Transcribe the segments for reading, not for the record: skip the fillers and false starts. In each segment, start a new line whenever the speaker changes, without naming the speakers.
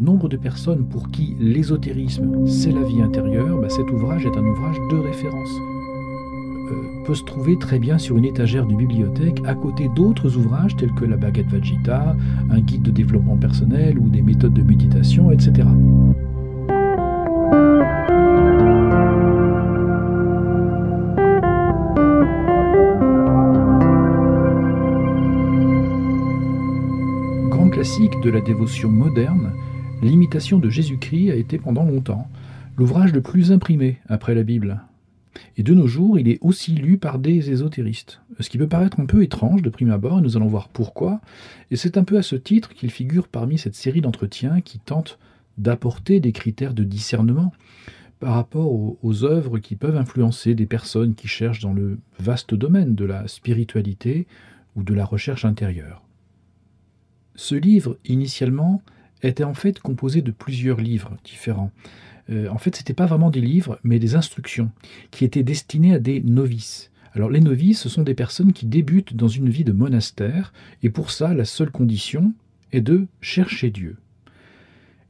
nombre de personnes pour qui l'ésotérisme, c'est la vie intérieure, cet ouvrage est un ouvrage de référence. Peut se trouver très bien sur une étagère de bibliothèque à côté d'autres ouvrages tels que la Bhagavad Gita, un guide de développement personnel ou des méthodes de méditation, etc. Grand classique de la dévotion moderne, l'imitation de Jésus-Christ a été pendant longtemps l'ouvrage le plus imprimé après la Bible. Et de nos jours, il est aussi lu par des ésotéristes. Ce qui peut paraître un peu étrange de prime abord, et nous allons voir pourquoi. Et c'est un peu à ce titre qu'il figure parmi cette série d'entretiens qui tentent d'apporter des critères de discernement par rapport aux œuvres qui peuvent influencer des personnes qui cherchent dans le vaste domaine de la spiritualité ou de la recherche intérieure. Ce livre, initialement, était en fait composé de plusieurs livres différents. En fait, ce n'étaient pas vraiment des livres, mais des instructions qui étaient destinées à des novices. Alors, les novices, ce sont des personnes qui débutent dans une vie de monastère, et pour ça, la seule condition est de chercher Dieu.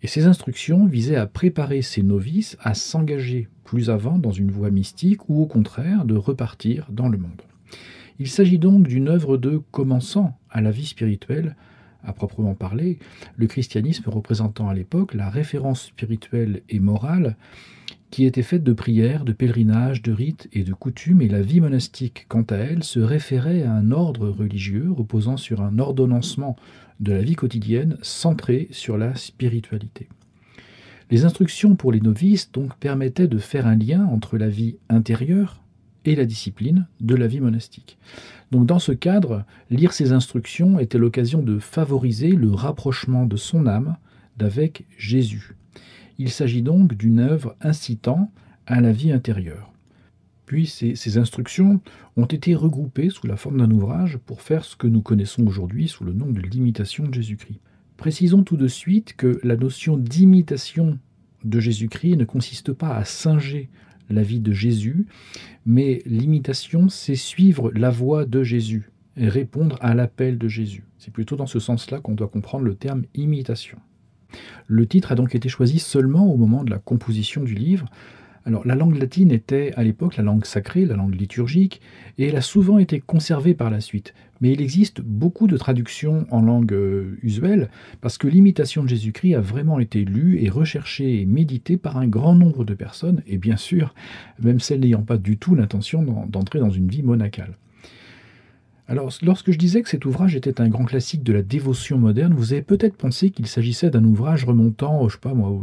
Et ces instructions visaient à préparer ces novices à s'engager plus avant dans une voie mystique, ou au contraire, de repartir dans le monde. Il s'agit donc d'une œuvre de commençant à la vie spirituelle, à proprement parler, le christianisme représentant à l'époque la référence spirituelle et morale qui était faite de prières, de pèlerinages, de rites et de coutumes, et la vie monastique, quant à elle, se référait à un ordre religieux reposant sur un ordonnancement de la vie quotidienne centré sur la spiritualité. Les instructions pour les novices donc permettaient de faire un lien entre la vie intérieure et la discipline de la vie monastique. Donc dans ce cadre, lire ces instructions était l'occasion de favoriser le rapprochement de son âme d'avec Jésus. Il s'agit donc d'une œuvre incitant à la vie intérieure. Puis ces instructions ont été regroupées sous la forme d'un ouvrage pour faire ce que nous connaissons aujourd'hui sous le nom de l'imitation de Jésus-Christ. Précisons tout de suite que la notion d'imitation de Jésus-Christ ne consiste pas à singer la vie de Jésus, mais l'imitation, c'est suivre la voie de Jésus et répondre à l'appel de Jésus. C'est plutôt dans ce sens-là qu'on doit comprendre le terme imitation. Le titre a donc été choisi seulement au moment de la composition du livre. Alors, la langue latine était à l'époque la langue sacrée, la langue liturgique, et elle a souvent été conservée par la suite. Mais il existe beaucoup de traductions en langue usuelle, parce que l'imitation de Jésus-Christ a vraiment été lue et recherchée et méditée par un grand nombre de personnes, et bien sûr, même celles n'ayant pas du tout l'intention d'entrer dans une vie monacale. Alors, lorsque je disais que cet ouvrage était un grand classique de la dévotion moderne, vous avez peut-être pensé qu'il s'agissait d'un ouvrage remontant, au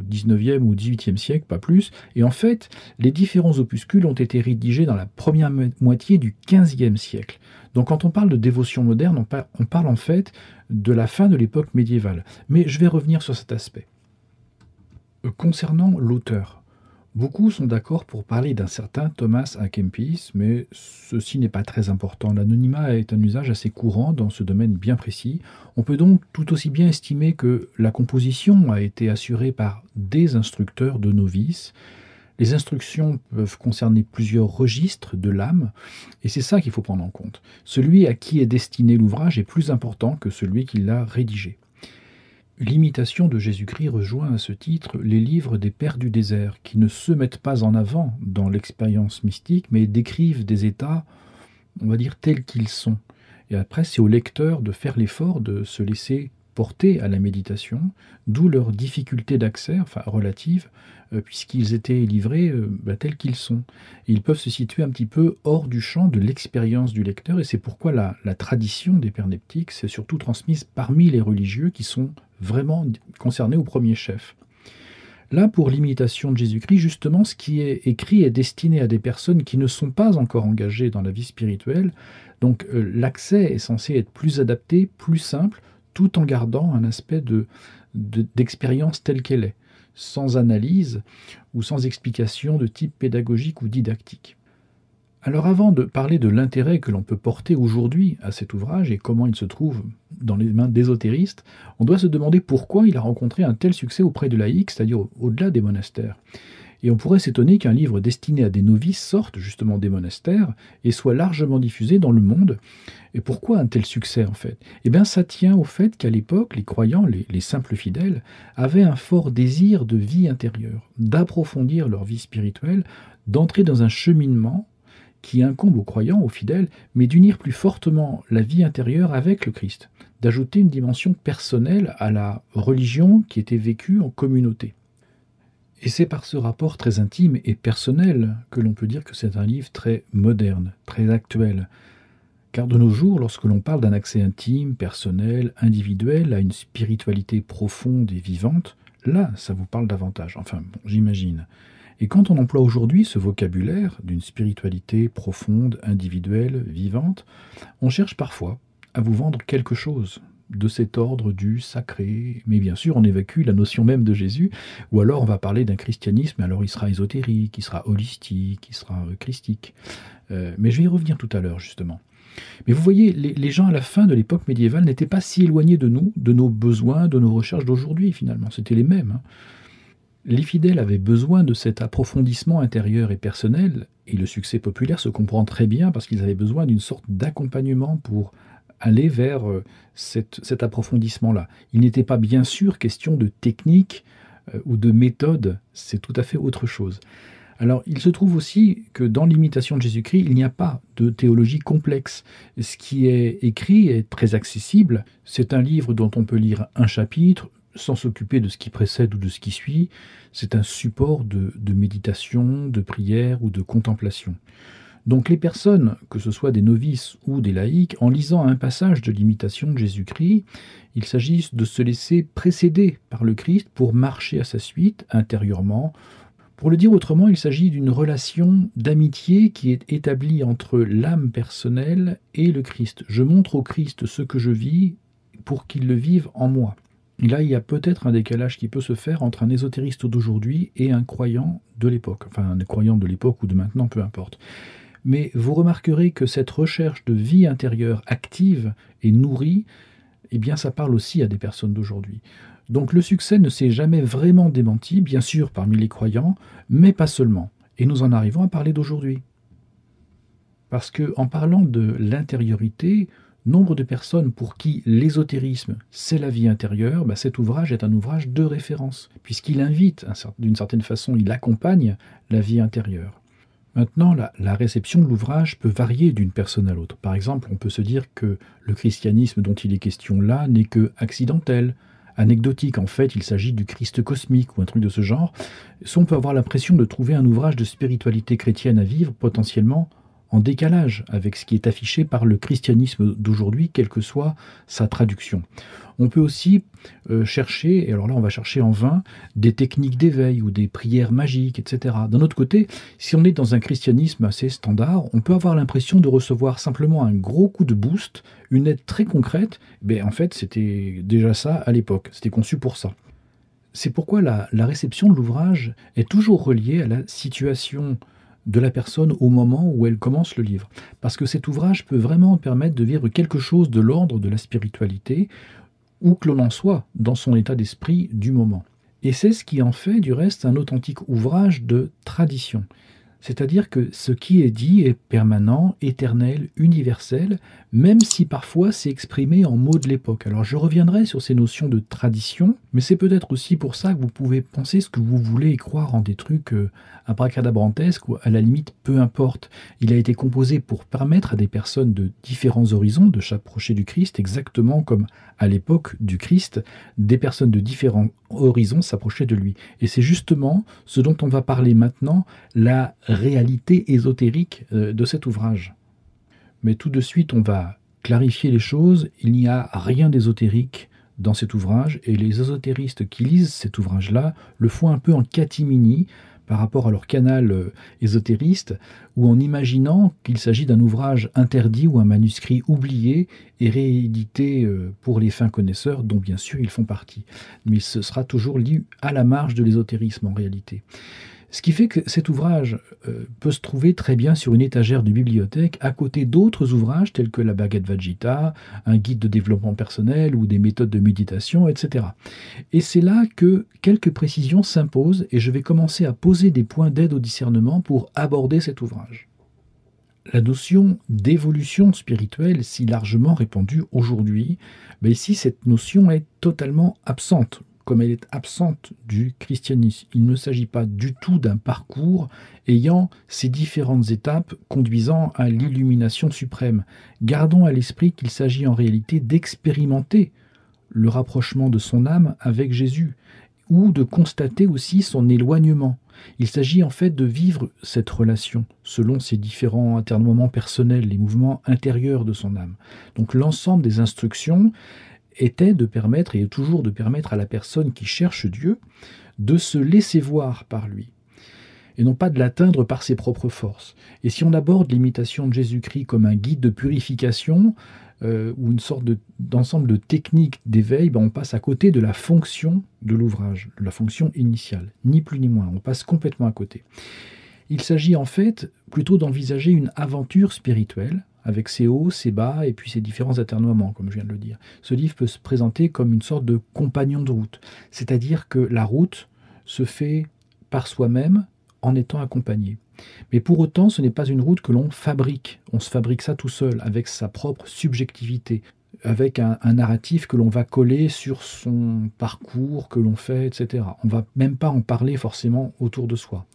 XIXe ou XVIIIe siècle, pas plus. Et en fait, les différents opuscules ont été rédigés dans la première moitié du XVe siècle. Donc quand on parle de dévotion moderne, on parle en fait de la fin de l'époque médiévale. Mais je vais revenir sur cet aspect. Concernant l'auteur, beaucoup sont d'accord pour parler d'un certain Thomas à Kempis, mais ceci n'est pas très important. L'anonymat est un usage assez courant dans ce domaine bien précis. On peut donc tout aussi bien estimer que la composition a été assurée par des instructeurs de novices. Les instructions peuvent concerner plusieurs registres de l'âme, et c'est ça qu'il faut prendre en compte. Celui à qui est destiné l'ouvrage est plus important que celui qui l'a rédigé. L'imitation de Jésus-Christ rejoint à ce titre les livres des pères du désert, qui ne se mettent pas en avant dans l'expérience mystique, mais décrivent des états, on va dire, tels qu'ils sont. Et après, c'est au lecteur de faire l'effort de se laisser porter à la méditation, d'où leur difficulté d'accès, relative, puisqu'ils étaient livrés tels qu'ils sont. Et ils peuvent se situer un petit peu hors du champ de l'expérience du lecteur, et c'est pourquoi la tradition des pères neptiques s'est surtout transmise parmi les religieux qui sont vraiment concernés au premier chef. Là, pour l'imitation de Jésus-Christ, justement, ce qui est écrit est destiné à des personnes qui ne sont pas encore engagées dans la vie spirituelle, donc l'accès est censé être plus adapté, plus simple, tout en gardant un aspect d'expérience telle qu'elle est, sans analyse ou sans explication de type pédagogique ou didactique. Alors avant de parler de l'intérêt que l'on peut porter aujourd'hui à cet ouvrage et comment il se trouve dans les mains d'ésotéristes, on doit se demander pourquoi il a rencontré un tel succès auprès de laïcs, c'est-à-dire au-delà des monastères. Et on pourrait s'étonner qu'un livre destiné à des novices sorte justement des monastères et soit largement diffusé dans le monde. Et pourquoi un tel succès en fait? Eh bien ça tient au fait qu'à l'époque, les croyants, les simples fidèles, avaient un fort désir de vie intérieure, d'approfondir leur vie spirituelle, d'entrer dans un cheminement qui incombe aux croyants, aux fidèles, mais d'unir plus fortement la vie intérieure avec le Christ, d'ajouter une dimension personnelle à la religion qui était vécue en communauté. Et c'est par ce rapport très intime et personnel que l'on peut dire que c'est un livre très moderne, très actuel. Car de nos jours, lorsque l'on parle d'un accès intime, personnel, individuel, à une spiritualité profonde et vivante, là, ça vous parle davantage. Enfin, bon, j'imagine. Et quand on emploie aujourd'hui ce vocabulaire d'une spiritualité profonde, individuelle, vivante, on cherche parfois à vous vendre quelque chose de cet ordre du sacré. Mais bien sûr, on évacue la notion même de Jésus, ou alors on va parler d'un christianisme, alors il sera ésotérique, il sera holistique, il sera christique. Mais je vais y revenir tout à l'heure, justement. Mais vous voyez, les gens à la fin de l'époque médiévale n'étaient pas si éloignés de nous, de nos besoins, de nos recherches d'aujourd'hui, finalement. C'était les mêmes. Les fidèles avaient besoin de cet approfondissement intérieur et personnel, et le succès populaire se comprend très bien parce qu'ils avaient besoin d'une sorte d'accompagnement pour aller vers cet approfondissement-là. Il n'était pas bien sûr question de technique ou de méthode, c'est tout à fait autre chose. Alors, il se trouve aussi que dans l'imitation de Jésus-Christ, il n'y a pas de théologie complexe. Ce qui est écrit est très accessible. C'est un livre dont on peut lire un chapitre sans s'occuper de ce qui précède ou de ce qui suit. C'est un support de méditation, de prière ou de contemplation. Donc les personnes, que ce soit des novices ou des laïcs, en lisant un passage de l'imitation de Jésus-Christ, il s'agit de se laisser précéder par le Christ pour marcher à sa suite intérieurement. Pour le dire autrement, il s'agit d'une relation d'amitié qui est établie entre l'âme personnelle et le Christ. Je montre au Christ ce que je vis pour qu'il le vive en moi. Et là, il y a peut-être un décalage qui peut se faire entre un ésotériste d'aujourd'hui et un croyant de l'époque. Enfin, un croyant de l'époque ou de maintenant, peu importe. Mais vous remarquerez que cette recherche de vie intérieure active et nourrie, eh bien, ça parle aussi à des personnes d'aujourd'hui. Donc le succès ne s'est jamais vraiment démenti, bien sûr parmi les croyants, mais pas seulement. Et nous en arrivons à parler d'aujourd'hui. Parce que en parlant de l'intériorité, nombre de personnes pour qui l'ésotérisme, c'est la vie intérieure, cet ouvrage est un ouvrage de référence, puisqu'il invite, d'une certaine façon, il accompagne la vie intérieure. Maintenant, la réception de l'ouvrage peut varier d'une personne à l'autre. Par exemple, on peut se dire que le christianisme dont il est question là n'est que accidentel, anecdotique. En fait, il s'agit du Christ cosmique ou un truc de ce genre. Soit on peut avoir l'impression de trouver un ouvrage de spiritualité chrétienne à vivre potentiellement en décalage avec ce qui est affiché par le christianisme d'aujourd'hui, quelle que soit sa traduction. On peut aussi chercher, et alors là on va chercher en vain, des techniques d'éveil ou des prières magiques, etc. D'un autre côté, si on est dans un christianisme assez standard, on peut avoir l'impression de recevoir simplement un gros coup de boost, une aide très concrète. En fait, c'était déjà ça à l'époque, c'était conçu pour ça. C'est pourquoi la réception de l'ouvrage est toujours reliée à la situation de la personne au moment où elle commence le livre. Parce que cet ouvrage peut vraiment permettre de vivre quelque chose de l'ordre de la spiritualité, où que l'on en soit dans son état d'esprit du moment. Et c'est ce qui en fait du reste un authentique ouvrage de tradition. C'est-à-dire que ce qui est dit est permanent, éternel, universel, même si parfois c'est exprimé en mots de l'époque. Alors je reviendrai sur ces notions de tradition, mais c'est peut-être aussi pour ça que vous pouvez penser ce que vous voulez et croire en des trucs abracadabrantesques ou à la limite peu importe. Il a été composé pour permettre à des personnes de différents horizons de s'approcher du Christ, exactement comme à l'époque du Christ, des personnes de différents horizons s'approchaient de lui. Et c'est justement ce dont on va parler maintenant, la réalité ésotérique de cet ouvrage. Mais tout de suite, on va clarifier les choses. Il n'y a rien d'ésotérique dans cet ouvrage, et les ésotéristes qui lisent cet ouvrage-là le font un peu en catimini par rapport à leur canal ésotériste, ou en imaginant qu'il s'agit d'un ouvrage interdit ou un manuscrit oublié et réédité pour les fins connaisseurs, dont bien sûr ils font partie. Mais ce sera toujours lu à la marge de l'ésotérisme en réalité. Ce qui fait que cet ouvrage peut se trouver très bien sur une étagère de bibliothèque à côté d'autres ouvrages tels que la Bhagavad Gita, un guide de développement personnel ou des méthodes de méditation, etc. Et c'est là que quelques précisions s'imposent et je vais commencer à poser des points d'aide au discernement pour aborder cet ouvrage. La notion d'évolution spirituelle, si largement répandue aujourd'hui, ici cette notion est totalement absente, comme elle est absente du christianisme. Il ne s'agit pas du tout d'un parcours ayant ces différentes étapes conduisant à l'illumination suprême. Gardons à l'esprit qu'il s'agit en réalité d'expérimenter le rapprochement de son âme avec Jésus, ou de constater aussi son éloignement. Il s'agit en fait de vivre cette relation selon ses différents atermoiements personnels, les mouvements intérieurs de son âme. Donc l'ensemble des instructions était de permettre, et est toujours de permettre à la personne qui cherche Dieu, de se laisser voir par lui, et non pas de l'atteindre par ses propres forces. Et si on aborde l'imitation de Jésus-Christ comme un guide de purification, ou une sorte d'ensemble de techniques d'éveil, on passe à côté de la fonction de l'ouvrage, de la fonction initiale, ni plus ni moins, on passe complètement à côté. Il s'agit en fait plutôt d'envisager une aventure spirituelle, avec ses hauts, ses bas, et puis ses différents atermoiements, comme je viens de le dire. Ce livre peut se présenter comme une sorte de compagnon de route, c'est-à-dire que la route se fait par soi-même en étant accompagné. Mais pour autant, ce n'est pas une route que l'on fabrique. On se fabrique ça tout seul, avec sa propre subjectivité, avec un narratif que l'on va coller sur son parcours que l'on fait, etc. On ne va même pas en parler forcément autour de soi.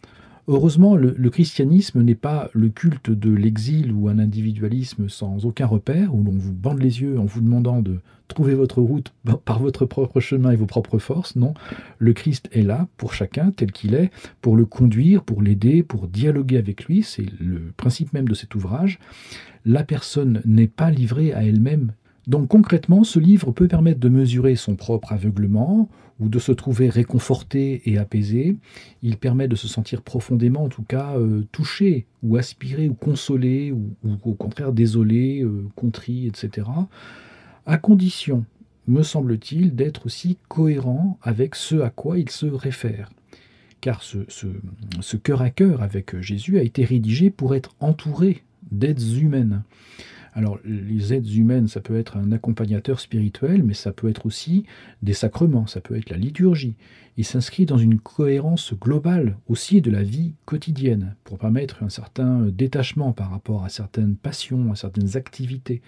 Heureusement, le christianisme n'est pas le culte de l'exil ou un individualisme sans aucun repère, où l'on vous bande les yeux en vous demandant de trouver votre route par votre propre chemin et vos propres forces. Non, le Christ est là pour chacun tel qu'il est, pour le conduire, pour l'aider, pour dialoguer avec lui. C'est le principe même de cet ouvrage. La personne n'est pas livrée à elle-même. Donc concrètement, ce livre peut permettre de mesurer son propre aveuglement ou de se trouver réconforté et apaisé. Il permet de se sentir profondément, en tout cas, touché ou aspiré ou consolé ou au contraire désolé, contrit, etc. À condition, me semble-t-il, d'être aussi cohérent avec ce à quoi il se réfère. Car ce cœur à cœur avec Jésus a été rédigé pour être entouré d'aides humaines. Alors, les aides humaines, ça peut être un accompagnateur spirituel, mais ça peut être aussi des sacrements, ça peut être la liturgie. Il s'inscrit dans une cohérence globale aussi de la vie quotidienne, pour permettre un certain détachement par rapport à certaines passions, à certaines activités,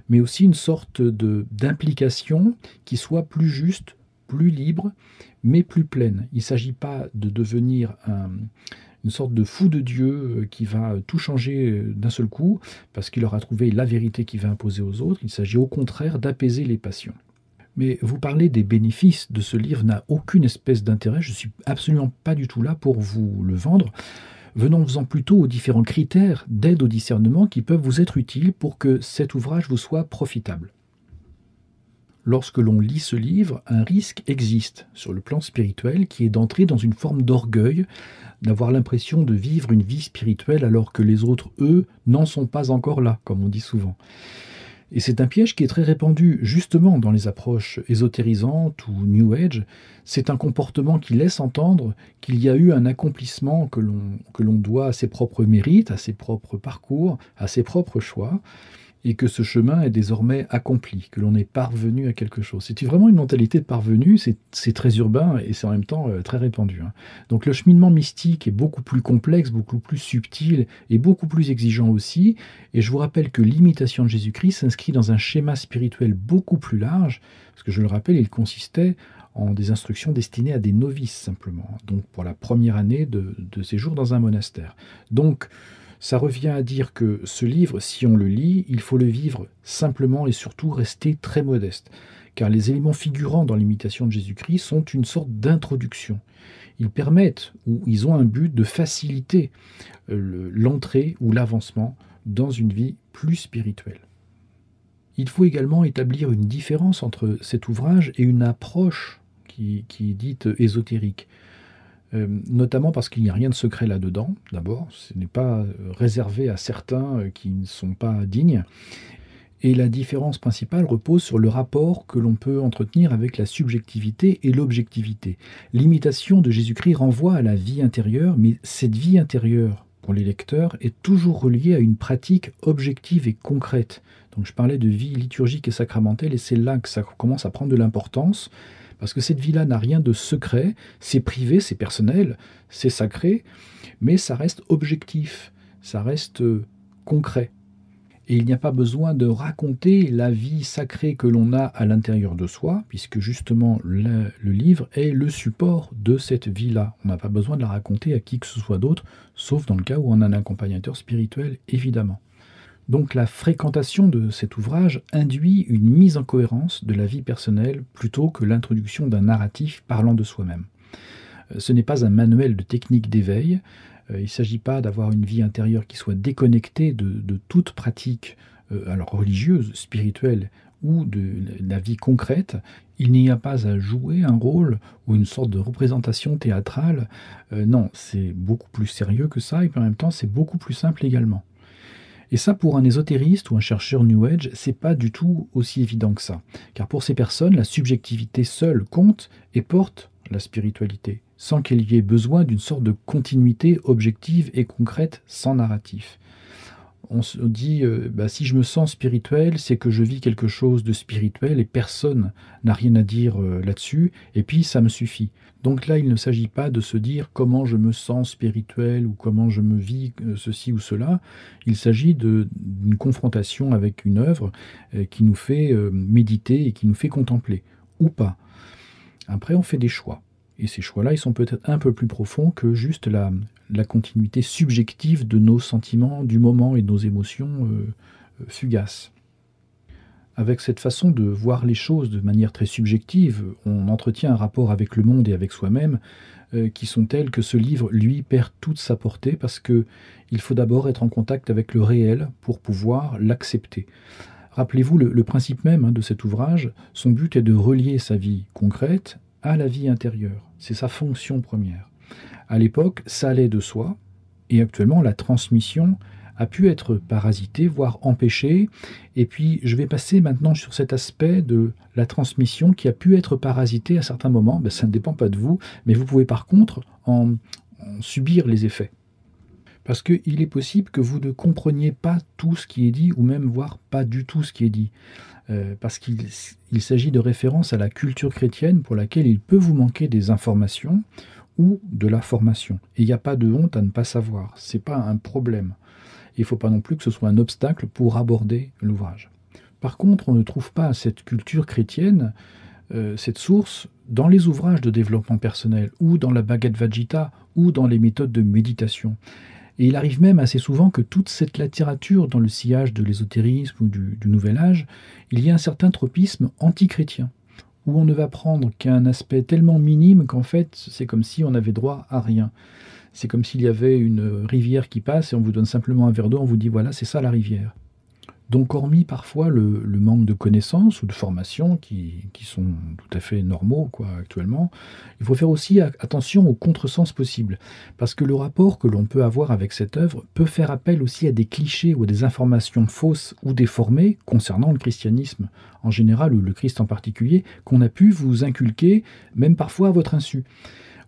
mais aussi une sorte d'implication qui soit plus juste, plus libre, mais plus pleine. Il ne s'agit pas de devenir une sorte de fou de Dieu qui va tout changer d'un seul coup, parce qu'il aura trouvé la vérité qu'il va imposer aux autres. Il s'agit au contraire d'apaiser les passions. Mais vous parler des bénéfices de ce livre n'a aucune espèce d'intérêt, je ne suis absolument pas du tout là pour vous le vendre. Venons-en plutôt aux différents critères d'aide au discernement qui peuvent vous être utiles pour que cet ouvrage vous soit profitable. Lorsque l'on lit ce livre, un risque existe sur le plan spirituel qui est d'entrer dans une forme d'orgueil, d'avoir l'impression de vivre une vie spirituelle alors que les autres, eux, n'en sont pas encore là, comme on dit souvent. Et c'est un piège qui est très répandu justement dans les approches ésotérisantes ou New Age. C'est un comportement qui laisse entendre qu'il y a eu un accomplissement que l'on doit à ses propres mérites, à ses propres parcours, à ses propres choix, et que ce chemin est désormais accompli, que l'on est parvenu à quelque chose. C'est vraiment une mentalité de parvenu, c'est très urbain et c'est en même temps très répandu. Donc le cheminement mystique est beaucoup plus complexe, beaucoup plus subtil et beaucoup plus exigeant aussi. Et je vous rappelle que l'imitation de Jésus-Christ s'inscrit dans un schéma spirituel beaucoup plus large, parce que je le rappelle, il consistait en des instructions destinées à des novices simplement, donc pour la première année de séjour dans un monastère. Donc, ça revient à dire que ce livre, si on le lit, il faut le vivre simplement et surtout rester très modeste, car les éléments figurants dans l'imitation de Jésus-Christ sont une sorte d'introduction. Ils permettent, ou ils ont un but de faciliter l'entrée ou l'avancement dans une vie plus spirituelle. Il faut également établir une différence entre cet ouvrage et une approche qui est dite ésotérique. Notamment parce qu'il n'y a rien de secret là-dedans, d'abord, ce n'est pas réservé à certains qui ne sont pas dignes, Et la différence principale repose sur le rapport que l'on peut entretenir avec la subjectivité et l'objectivité. L'imitation de Jésus-Christ renvoie à la vie intérieure, mais cette vie intérieure, pour les lecteurs, est toujours reliée à une pratique objective et concrète. Donc je parlais de vie liturgique et sacramentelle, et c'est là que ça commence à prendre de l'importance, parce que cette vie-là n'a rien de secret, c'est privé, c'est personnel, c'est sacré, mais ça reste objectif, ça reste concret. Et il n'y a pas besoin de raconter la vie sacrée que l'on a à l'intérieur de soi, puisque justement le livre est le support de cette vie-là. On n'a pas besoin de la raconter à qui que ce soit d'autre, sauf dans le cas où on a un accompagnateur spirituel, évidemment. Donc la fréquentation de cet ouvrage induit une mise en cohérence de la vie personnelle plutôt que l'introduction d'un narratif parlant de soi-même. Ce n'est pas un manuel de technique d'éveil. Il ne s'agit pas d'avoir une vie intérieure qui soit déconnectée de toute pratique alors religieuse, spirituelle ou de la vie concrète. Il n'y a pas à jouer un rôle ou une sorte de représentation théâtrale. Non, c'est beaucoup plus sérieux que ça et puis en même temps c'est beaucoup plus simple également. Et ça, pour un ésotériste ou un chercheur New Age, c'est pas du tout aussi évident que ça. Car pour ces personnes, la subjectivité seule compte et porte la spiritualité, sans qu'il y ait besoin d'une sorte de continuité objective et concrète sans narratif. On se dit, si je me sens spirituel, c'est que je vis quelque chose de spirituel et personne n'a rien à dire là-dessus, et puis ça me suffit. Donc là, il ne s'agit pas de se dire comment je me sens spirituel ou comment je me vis ceci ou cela. Il s'agit d'une confrontation avec une œuvre qui nous fait méditer et qui nous fait contempler, ou pas. Après, on fait des choix. Et ces choix-là, ils sont peut-être un peu plus profonds que juste la continuité subjective de nos sentiments du moment et de nos émotions fugaces. Avec cette façon de voir les choses de manière très subjective, on entretient un rapport avec le monde et avec soi-même qui sont tels que ce livre, lui, perd toute sa portée parce qu'il faut d'abord être en contact avec le réel pour pouvoir l'accepter. Rappelez-vous le principe même de cet ouvrage, son but est de relier sa vie concrète à la vie intérieure. C'est sa fonction première. À l'époque, ça allait de soi, et actuellement, la transmission a pu être parasitée, voire empêchée. Et puis, je vais passer maintenant sur cet aspect de la transmission qui a pu être parasitée à certains moments. Ça ne dépend pas de vous, mais vous pouvez par contre en subir les effets. Parce qu'il est possible que vous ne compreniez pas tout ce qui est dit, ou même voire pas du tout ce qui est dit. Parce qu'il s'agit de références à la culture chrétienne pour laquelle il peut vous manquer des informations ou de la formation. Et il n'y a pas de honte à ne pas savoir. Ce n'est pas un problème. Il ne faut pas non plus que ce soit un obstacle pour aborder l'ouvrage. Par contre, on ne trouve pas cette culture chrétienne, cette source, dans les ouvrages de développement personnel, ou dans la Bhagavad Gita, ou dans les méthodes de méditation. Et il arrive même assez souvent que toute cette littérature dans le sillage de l'ésotérisme ou du Nouvel Âge, il y a un certain tropisme anti-chrétien, où on ne va prendre qu'un aspect tellement minime qu'en fait, c'est comme si on avait droit à rien. C'est comme s'il y avait une rivière qui passe et on vous donne simplement un verre d'eau, on vous dit voilà, c'est ça la rivière. Donc hormis parfois le manque de connaissances ou de formation qui sont tout à fait normaux actuellement, il faut faire aussi attention aux contresens possibles. Parce que le rapport que l'on peut avoir avec cette œuvre peut faire appel aussi à des clichés ou à des informations fausses ou déformées concernant le christianisme en général ou le Christ en particulier, qu'on a pu vous inculquer, même parfois à votre insu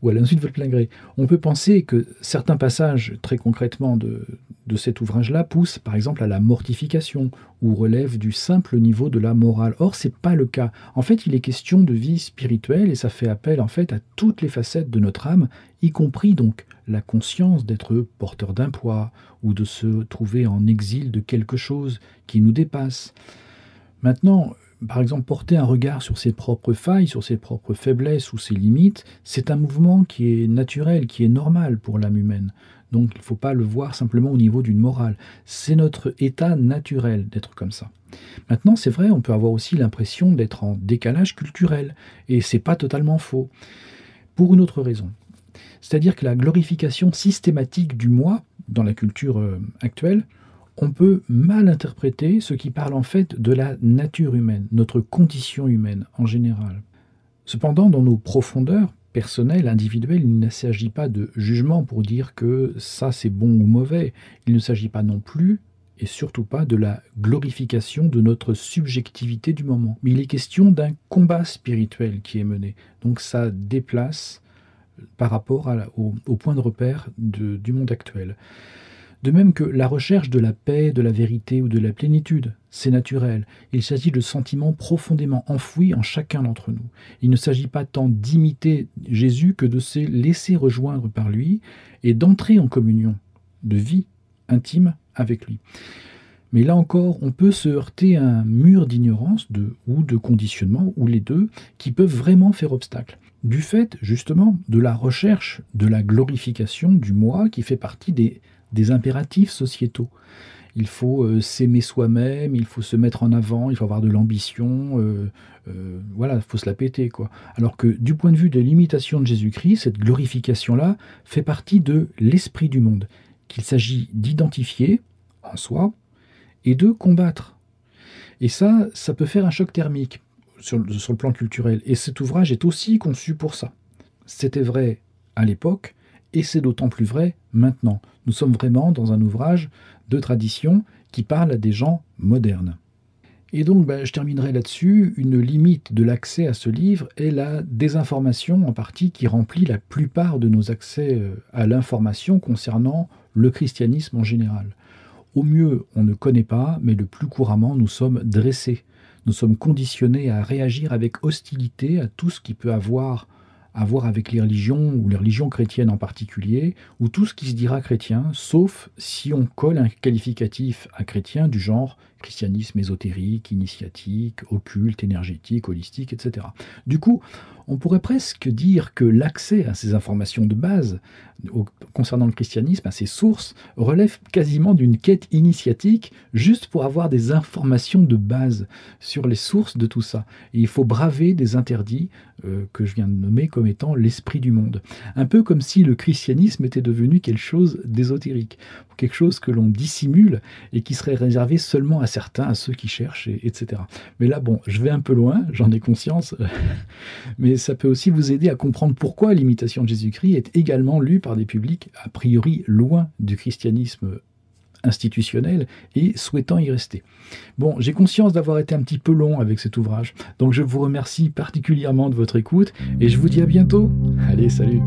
ou à l'insu de votre plein gré. On peut penser que certains passages, très concrètement, de cet ouvrage-là, poussent par exemple à la mortification, ou relèvent du simple niveau de la morale. Or, ce n'est pas le cas. En fait, il est question de vie spirituelle, et ça fait appel en fait à toutes les facettes de notre âme, y compris donc la conscience d'être porteur d'un poids, ou de se trouver en exil de quelque chose qui nous dépasse. Maintenant, par exemple, porter un regard sur ses propres failles, sur ses propres faiblesses ou ses limites, c'est un mouvement qui est naturel, qui est normal pour l'âme humaine. Donc il ne faut pas le voir simplement au niveau d'une morale. C'est notre état naturel d'être comme ça. Maintenant, c'est vrai, on peut avoir aussi l'impression d'être en décalage culturel, et c'est pas totalement faux, pour une autre raison. C'est-à-dire que la glorification systématique du moi, dans la culture actuelle, on peut mal interpréter ce qui parle en fait de la nature humaine, notre condition humaine en général. Cependant, dans nos profondeurs personnelles, individuelles, il ne s'agit pas de jugement pour dire que ça c'est bon ou mauvais. Il ne s'agit pas non plus, et surtout pas de la glorification de notre subjectivité du moment. Mais il est question d'un combat spirituel qui est mené. Donc ça déplace par rapport au point de repère du monde actuel. De même que la recherche de la paix, de la vérité ou de la plénitude, c'est naturel. Il s'agit de sentiments profondément enfouis en chacun d'entre nous. Il ne s'agit pas tant d'imiter Jésus que de se laisser rejoindre par lui et d'entrer en communion de vie intime avec lui. Mais là encore, on peut se heurter à un mur d'ignorance ou de conditionnement, ou les deux, qui peuvent vraiment faire obstacle. Du fait, justement, de la recherche de la glorification du moi qui fait partie des impératifs sociétaux. Il faut s'aimer soi-même, il faut se mettre en avant, il faut avoir de l'ambition, voilà, il faut se la péter, quoi. Alors que du point de vue de l'imitation de Jésus-Christ, cette glorification-là fait partie de l'esprit du monde, qu'il s'agit d'identifier en soi et de combattre. Et ça peut faire un choc thermique sur le plan culturel. Et cet ouvrage est aussi conçu pour ça. C'était vrai à l'époque, et c'est d'autant plus vrai maintenant. Nous sommes vraiment dans un ouvrage de tradition qui parle à des gens modernes. Et donc, je terminerai là-dessus. Une limite de l'accès à ce livre est la désinformation, en partie, qui remplit la plupart de nos accès à l'information concernant le christianisme en général. Au mieux, on ne connaît pas, mais le plus couramment, nous sommes dressés. Nous sommes conditionnés à réagir avec hostilité à tout ce qui peut avoir à voir avec les religions, ou les religions chrétiennes en particulier, ou tout ce qui se dira chrétien, sauf si on colle un qualificatif à chrétien du genre christianisme ésotérique, initiatique, occulte, énergétique, holistique, etc. Du coup, on pourrait presque dire que l'accès à ces informations de base concernant le christianisme, à ces sources, relève quasiment d'une quête initiatique juste pour avoir des informations de base sur les sources de tout ça. Et il faut braver des interdits que je viens de nommer comme étant l'esprit du monde. Un peu comme si le christianisme était devenu quelque chose d'ésotérique, quelque chose que l'on dissimule et qui serait réservé seulement à certains, à ceux qui cherchent, etc. Mais là, bon, je vais un peu loin, j'en ai conscience, mais ça peut aussi vous aider à comprendre pourquoi l'imitation de Jésus-Christ est également lue par des publics a priori loin du christianisme institutionnel et souhaitant y rester. Bon, j'ai conscience d'avoir été un petit peu long avec cet ouvrage, donc je vous remercie particulièrement de votre écoute et je vous dis à bientôt. Allez, salut!